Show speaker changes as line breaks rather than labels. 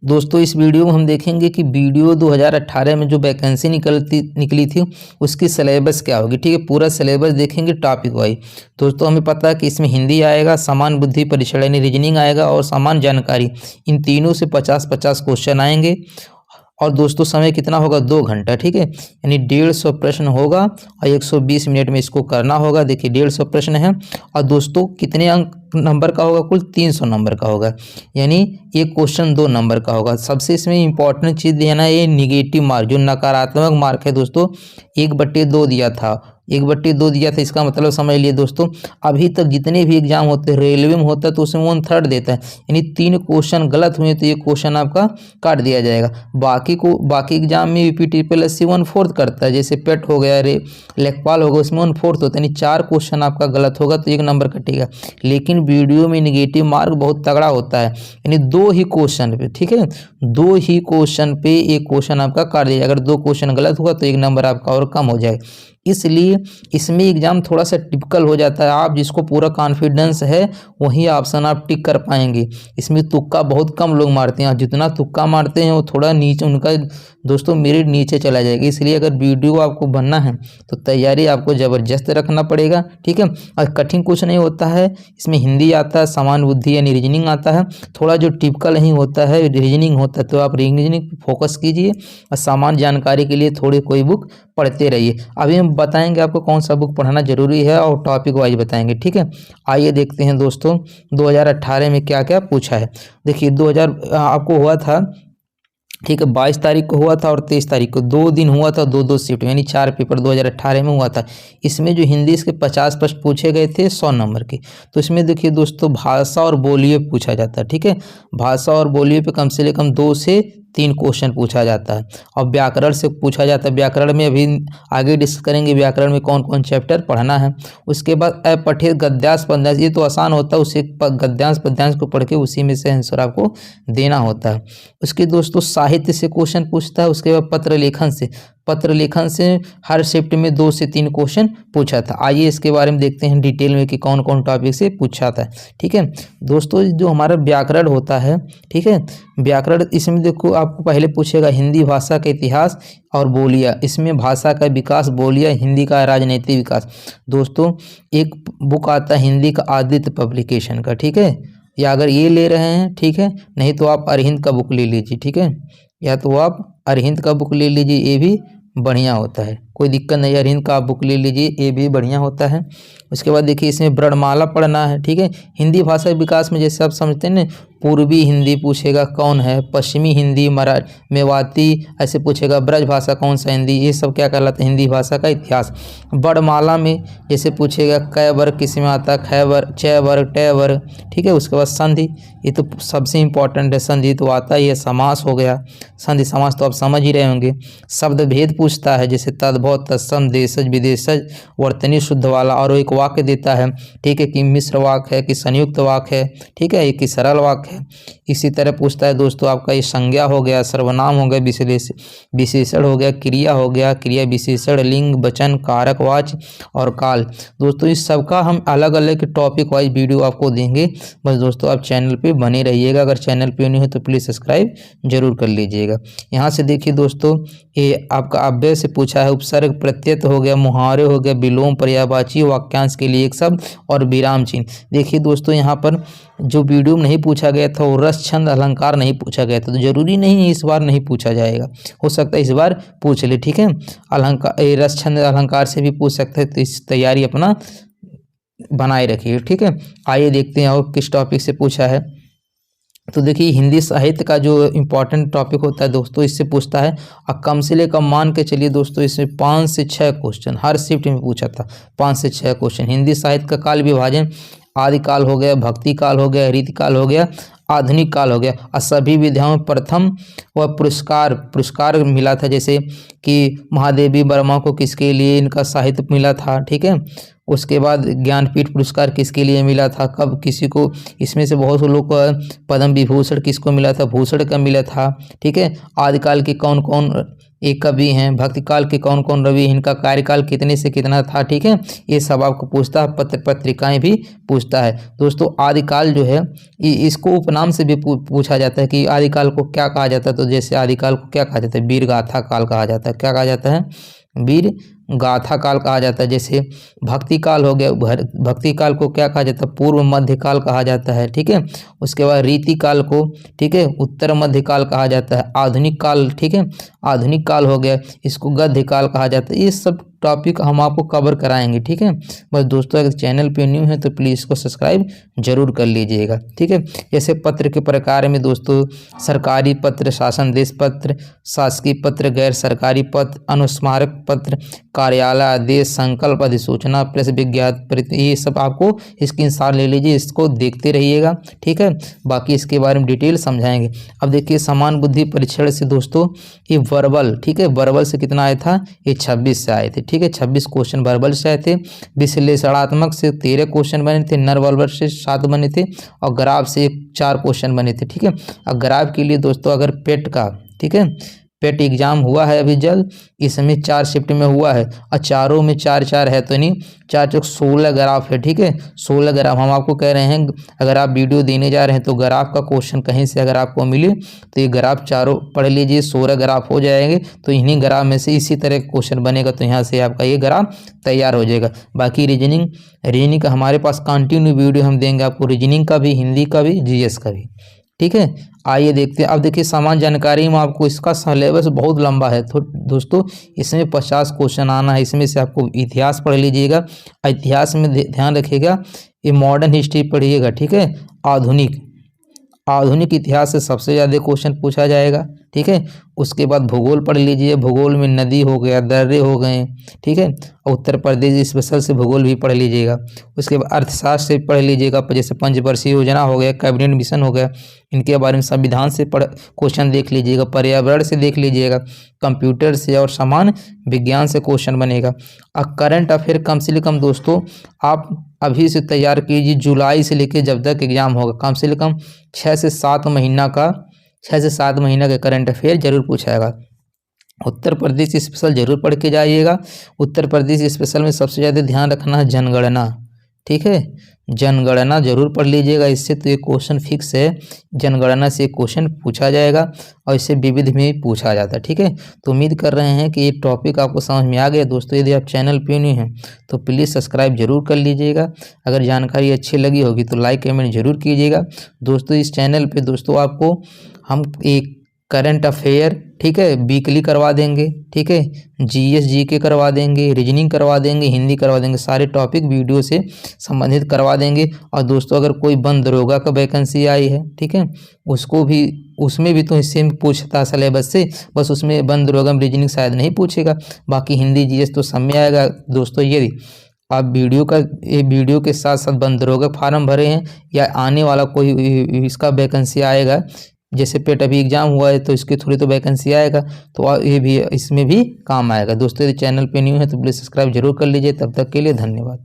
दोस्तों इस वीडियो में हम देखेंगे कि वीडियो 2018 में जो वैकेंसी निकली थी उसकी सिलेबस क्या होगी। ठीक है, पूरा सिलेबस देखेंगे टॉपिक वाइज। दोस्तों हमें पता है कि इसमें हिंदी आएगा, समान बुद्धि परीक्षण यानी रीजनिंग आएगा और समान जानकारी, इन तीनों से 50-50 क्वेश्चन आएंगे। और दोस्तों समय कितना होगा, 2 घंटा। ठीक है, यानी 150 प्रश्न होगा और 120 मिनट में इसको करना होगा। देखिए 150 प्रश्न है और दोस्तों कितने अंक नंबर का होगा, कुल 300 नंबर का होगा, यानी एक क्वेश्चन 2 नंबर का होगा। सबसे इसमें इंपॉर्टेंट चीज़ देना है ये निगेटिव मार्क, जो नकारात्मक मार्क है दोस्तों 1/2 दिया था, 1/2 दिया था। इसका मतलब समझ लिए दोस्तों, अभी तक जितने भी एग्जाम होते हैं, रेलवे में होता है तो उसमें 1/3 देता है, यानी 3 क्वेश्चन गलत हुए तो ये क्वेश्चन आपका काट दिया जाएगा। बाकी एग्जाम में यूपी-ट्रिपल-एससी 1/4 करता है, जैसे पेट हो गया, लेखपाल हो गया, उसमें 1/4 होता है, यानी 4 क्वेश्चन आपका गलत होगा तो 1 नंबर कटेगा। लेकिन वीडियो में निगेटिव मार्क बहुत तगड़ा होता है, यानी 2 ही क्वेश्चन पे, ठीक है, 2 ही क्वेश्चन पे 1 क्वेश्चन आपका काट दिया। अगर 2 क्वेश्चन गलत हुआ तो 1 नंबर आपका और कम हो जाएगा। इसलिए इसमें एग्जाम थोड़ा सा टिपिकल हो जाता है। आप जिसको पूरा कॉन्फिडेंस है वही ऑप्शन आप टिक कर पाएंगे। इसमें तुक्का बहुत कम लोग मारते हैं, जितना तुक्का मारते हैं वो थोड़ा नीचे, उनका दोस्तों मेरिट नीचे चला जाएगा। इसलिए अगर वीडियो आपको बनना है तो तैयारी आपको ज़बरदस्त रखना पड़ेगा। ठीक है, और कठिन कुछ नहीं होता है, इसमें हिंदी आता है, समान बुद्धि यानी रीजनिंग आता है, थोड़ा जो टिपिकल नहीं होता है रीजनिंग होता है, तो आप रीजनिंग फोकस कीजिए और सामान्य जानकारी के लिए थोड़ी कोई बुक पढ़ते रहिए। अभी हम बताएंगे आपको कौन सा बुक पढ़ना जरूरी है और टॉपिक वाइज बताएंगे। ठीक है, आइए देखते हैं दोस्तों 2018 में क्या क्या पूछा है। देखिए 2000 आपको हुआ था, ठीक है, 22 तारीख को हुआ था और 23 तारीख को, 2 दिन हुआ था, 2-2 शिफ्ट, यानी 4 पेपर 2018 में हुआ था। इसमें जो हिंदी के 50 प्रश्न पूछे गए थे 100 नंबर के। तो इसमें देखिए दोस्तों भाषा और बोलिए पूछा जाता है। ठीक है, भाषा और बोलिए पे कम से कम 2 से 3 क्वेश्चन पूछा जाता है और व्याकरण से पूछा जाता है। व्याकरण में अभी आगे डिस्कस करेंगे व्याकरण में कौन कौन चैप्टर पढ़ना है। उसके बाद अपठित गद्यांश पद्यांश, ये तो आसान होता है, उसे गद्यांश पद्यांश को पढ़ के उसी में से आंसर आपको देना होता है। उसके दोस्तों साहित्य से क्वेश्चन पूछता है। उसके बाद पत्र लेखन से हर शिफ्ट में 2 से 3 क्वेश्चन पूछा था। आइए इसके बारे में देखते हैं डिटेल में कि कौन कौन टॉपिक से पूछा था। ठीक है दोस्तों, जो हमारा व्याकरण होता है, ठीक है, व्याकरण इसमें देखो आपको पहले पूछेगा हिंदी भाषा का इतिहास और बोलियां, इसमें भाषा का विकास, बोलियां, हिंदी का राजनीतिक विकास। दोस्तों एक बुक आता है हिंदी का आदित्य पब्लिकेशन का, ठीक है, या अगर ये ले रहे हैं ठीक है, नहीं तो आप अरहिंद का बुक ले लीजिए। ठीक है, या तो आप अरहिंद का बुक ले लीजिए, ये भी बढ़िया होता है, कोई दिक्कत नहीं, अरहिंद का आप बुक ले लीजिए, ये भी बढ़िया होता है। उसके बाद देखिए इसमें वर्णमाला पढ़ना है। ठीक है, हिंदी भाषा विकास में जैसे आप समझते हैं ना, पूर्वी हिंदी पूछेगा कौन है, पश्चिमी हिंदी, मेवाती ऐसे पूछेगा, ब्रज भाषा कौन सा हिंदी, ये सब क्या कहलाता है, हिंदी भाषा का इतिहास। वर्णमाला में जैसे पूछेगा कै वर्ग किस में आता है, ख वर्ग, च वर्ग, ट वर्ग। ठीक है, उसके बाद संधि, ये तो सबसे इंपॉर्टेंट है, संधि तो आता ही है। समास हो गया, संधि समास तो आप समझ ही रहे होंगे। शब्द भेद पूछता है, जैसे तद्भव, तत्सम, देशज, विदेशज, वर्तनी शुद्ध वाला, और एक वाक्य देता है, ठीक है, कि मिश्र वाक्य है कि संयुक्त वाक्य है, ठीक है, एक ही सरल वाक्य है। इसी तरह पूछता है दोस्तों आपका ये संज्ञा हो गया, सर्वनाम हो गया, विशेषण हो गया, क्रिया हो गया, क्रिया विशेषण, लिंग, वचन, कारक, वाच्य और काल। दोस्तों इस सब का हम अलग अलग टॉपिक वाइज वीडियो आपको देंगे। बस दोस्तों आप चैनल पे बने रहिएगा, अगर चैनल पे नहीं हो तो प्लीज़ सब्सक्राइब जरूर कर लीजिएगा। यहाँ से देखिए दोस्तों ये आपका अव्यय से पूछा है, उपसर्ग, प्रत्यय हो गया, मुहावरे हो गया, विलोम, पर्यायवाची, वाक्यांश के लिए एक शब्द और विराम चिन्ह। देखिए दोस्तों यहाँ पर जो वीडियो में नहीं पूछा गया था वो रस, छंद, अलंकार नहीं पूछा गया था, तो जरूरी नहीं है इस बार नहीं पूछा जाएगा, हो सकता है इस बार पूछ ले। ठीक है, अलंकार, रस, छंद, अलंकार से भी पूछ सकते हैं, तो इस तैयारी अपना बनाए रखिए। ठीक है, आइए देखते हैं और किस टॉपिक से पूछा है। तो देखिए हिंदी साहित्य का जो इम्पोर्टेंट टॉपिक होता है दोस्तों, इससे पूछता है, और कम से कम मान के चलिए दोस्तों इसमें 5 से 6 क्वेश्चन हर शिफ्ट में पूछा था, 5 से 6 क्वेश्चन। हिंदी साहित्य का काल विभाजन, आदिकाल हो गया, भक्ति काल हो गया, रीतिकाल हो गया, आधुनिक काल हो गया, और सभी विधाओं में प्रथम व पुरस्कार मिला था, जैसे कि महादेवी वर्मा को किसके लिए इनका साहित्य मिला था। ठीक है, उसके बाद ज्ञानपीठ पुरस्कार किसके लिए मिला था, कब किसी को, इसमें से बहुत से लोग को पद्म विभूषण किसको मिला था, भूषण का मिला था। ठीक है, आदिकाल के कौन कौन ये कवि हैं, भक्तिकाल के कौन कौन रवि, इनका कार्यकाल कितने से कितना था, ठीक है, ये सब आपको पूछता है। पत्र पत्रिकाएं भी पूछता है। दोस्तों आदिकाल जो है इसको उपनाम से भी पूछा जाता है कि आदिकाल को क्या कहा जाता है। तो जैसे आदिकाल को क्या कहा जाता है, वीर गाथा काल कहा जाता है। क्या कहा जाता है, वीर गाथा काल कहा जाता है। जैसे भक्ति काल हो गया, भक्ति काल को क्या कहा जाता है, पूर्व मध्य काल कहा जाता है, ठीक है। उसके बाद रीति काल को, ठीक है, उत्तर मध्य काल कहा जाता है। आधुनिक काल, ठीक है, आधुनिक काल हो गया, इसको गद्य काल कहा जाता है। ये सब टॉपिक हम आपको कवर कराएंगे, ठीक है। बस दोस्तों अगर चैनल पे न्यू है तो प्लीज़ इसको सब्सक्राइब जरूर कर लीजिएगा, ठीक है। जैसे पत्र के प्रकार में दोस्तों सरकारी पत्र, शासन देश पत्र, शासकीय पत्र, गैर सरकारी पत्र, अनुस्मारक पत्र, कार्यालय आदेश, संकल्प, अधिसूचना, प्रेस विज्ञापन, ये सब आपको स्क्रीनशॉट ले लीजिए, इसको देखते रहिएगा, ठीक है। बाकी इसके बारे में डिटेल समझाएंगे। अब देखिए समान बुद्धि परीक्षण से दोस्तों ये वर्बल, ठीक है, वर्बल से कितना आया था, ये 26 से आए थे, ठीक है। 26 क्वेश्चन वर्बल से आए थे। विश्लेषणात्मक से 13 क्वेश्चन बने थे, नर वर्बल से 7 बने थे और ग्राफ से 4 क्वेश्चन बने थे, ठीक है। और ग्राफ के लिए दोस्तों अगर पेट का, ठीक है, पेट एग्जाम हुआ है अभी जल्द, इसमें 4 शिफ्ट में हुआ है और चारों में 4-4 है, तो नहीं 4 चौक 16 ग्राफ है, ठीक है। 16 ग्राफ हम आपको कह रहे हैं, अगर आप वीडियो देने जा रहे हैं तो ग्राफ का क्वेश्चन कहीं से अगर आपको मिले तो ये ग्राफ चारों पढ़ लीजिए, 16 ग्राफ हो जाएंगे। तो इन्हीं ग्राफ में से इसी तरह का क्वेश्चन बनेगा, तो यहाँ से आपका ये ग्राफ तैयार हो जाएगा। बाकी रीजनिंग का हमारे पास कंटिन्यू वीडियो हम देंगे आपको, रीजनिंग का भी, हिंदी का भी, जीएस का भी, ठीक है। आइए देखते हैं। अब देखिए सामान्य जानकारी में आपको इसका सिलेबस बहुत लंबा है, तो दोस्तों इसमें 50 क्वेश्चन आना है। इसमें से आपको इतिहास पढ़ लीजिएगा, इतिहास में ध्यान रखिएगा, ये मॉडर्न हिस्ट्री पढ़िएगा, ठीक है। आधुनिक इतिहास से सबसे ज़्यादा क्वेश्चन पूछा जाएगा, ठीक है। उसके बाद भूगोल पढ़ लीजिए, भूगोल में नदी हो गया, दर्रे हो गए, ठीक है। उत्तर प्रदेश स्पेशल से भूगोल भी पढ़ लीजिएगा। उसके बाद अर्थशास्त्र से पढ़ लीजिएगा, जैसे पंचवर्षीय योजना हो गया, कैबिनेट मिशन हो गया, इनके बारे में संविधान से क्वेश्चन देख लीजिएगा, पर्यावरण से देख लीजिएगा, कंप्यूटर से और सामान्य विज्ञान से क्वेश्चन बनेगा। और करंट अफेयर कम से कम दोस्तों आप अभी से तैयार कीजिए, जुलाई से लेकर जब तक एग्जाम होगा कम से कम 6 से 7 महीना का करंट अफेयर जरूर पूछाएगा। उत्तर प्रदेश स्पेशल जरूर पढ़ के जाइएगा। उत्तर प्रदेश स्पेशल में सबसे ज़्यादा ध्यान रखना है जनगणना, ठीक है, जनगणना जरूर पढ़ लीजिएगा। इससे तो ये क्वेश्चन फिक्स है, जनगणना से क्वेश्चन पूछा जाएगा और इससे विविध में पूछा जाता है, ठीक है। तो उम्मीद कर रहे हैं कि ये टॉपिक आपको समझ में आ गया। दोस्तों यदि आप चैनल पे नहीं हैं तो प्लीज़ सब्सक्राइब जरूर कर लीजिएगा। अगर जानकारी अच्छी लगी होगी तो लाइक कमेंट जरूर कीजिएगा। दोस्तों इस चैनल पे दोस्तों आपको हम एक करंट अफेयर, ठीक है, वीकली करवा देंगे, ठीक है, जीएस जीके करवा देंगे, रीजनिंग करवा देंगे, हिंदी करवा देंगे, सारे टॉपिक वीडियो से संबंधित करवा देंगे। और दोस्तों अगर कोई वन दरोगा का वैकेंसी आई है, ठीक है, उसमें भी तो सेम पूछता है सिलेबस से, बस उसमें वन दरोगा में रीजनिंग शायद नहीं पूछेगा, बाकी हिंदी जीएस तो सब में आएगा। दोस्तों यदि आप वीडियो के साथ साथ वन दरोगा फार्म भरे हैं या आने वाला कोई इसका वैकेंसी आएगा, जैसे पेट अभी एग्जाम हुआ है तो इसके थ्रू तो वैकेंसी आएगा, तो ये भी इसमें भी काम आएगा। दोस्तों यदि चैनल पे न्यू है तो प्लीज़ सब्सक्राइब जरूर कर लीजिए। तब तक के लिए धन्यवाद।